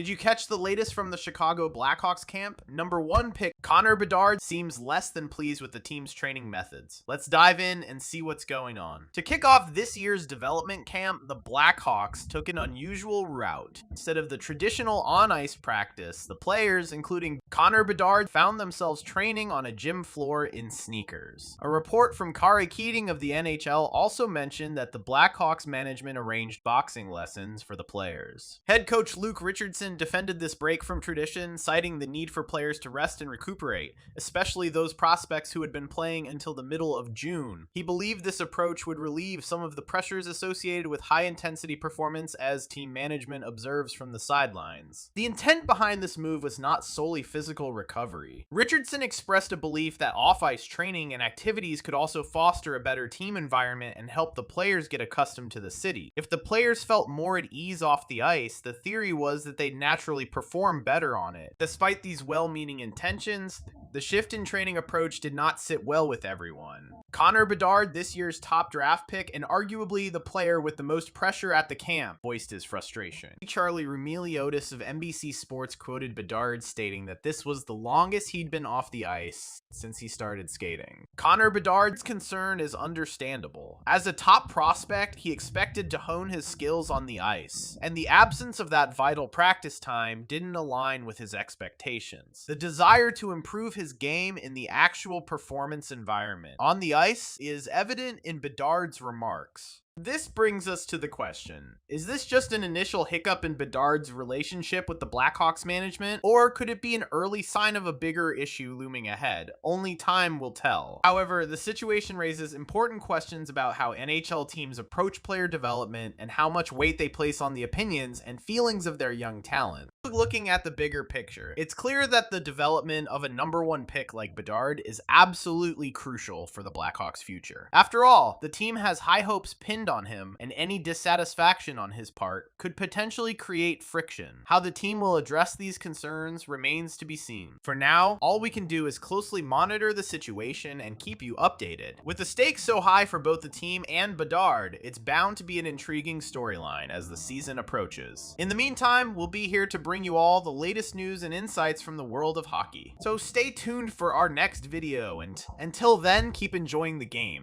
Did you catch the latest from the Chicago Blackhawks camp? Number 1 pick Connor Bedard seems less than pleased with the team's training methods. Let's dive in and see what's going on. To kick off this year's development camp, the Blackhawks took an unusual route. Instead of the traditional on-ice practice, the players, including Connor Bedard, found themselves training on a gym floor in sneakers. A report from Kari Keating of the NHL also mentioned that the Blackhawks management arranged boxing lessons for the players. Head coach Luke Richardson defended this break from tradition, citing the need for players to rest and recuperate, especially those prospects who had been playing until the middle of June. He believed this approach would relieve some of the pressures associated with high-intensity performance as team management observes from the sidelines. The intent behind this move was not solely physical recovery. Richardson expressed a belief that off-ice training and activities could also foster a better team environment and help the players get accustomed to the city. If the players felt more at ease off the ice, the theory was that they'd naturally perform better on it. Despite these well-meaning intentions, the shift in training approach did not sit well with everyone. Connor Bedard, this year's top draft pick and arguably the player with the most pressure at the camp, voiced his frustration. Charlie Remiliotis of NBC Sports quoted Bedard stating that this was the longest he'd been off the ice since he started skating. Connor Bedard's concern is understandable. As a top prospect, he expected to hone his skills on the ice, and the absence of that vital practice time didn't align with his expectations. The desire to improve his game in the actual performance environment on the ice is evident in Bedard's remarks. This brings us to the question, is this just an initial hiccup in Bedard's relationship with the Blackhawks management, or could it be an early sign of a bigger issue looming ahead? Only time will tell. However, the situation raises important questions about how NHL teams approach player development and how much weight they place on the opinions and feelings of their young talent. Looking at the bigger picture, it's clear that the development of a number 1 pick like Bedard is absolutely crucial for the Blackhawks' future. After all, the team has high hopes pinned on him, and any dissatisfaction on his part could potentially create friction. How the team will address these concerns remains to be seen. For now, all we can do is closely monitor the situation and keep you updated. With the stakes so high for both the team and Bedard, it's bound to be an intriguing storyline as the season approaches. In the meantime, we'll be here to bring you all the latest news and insights from the world of hockey. So stay tuned for our next video, and until then, keep enjoying the game.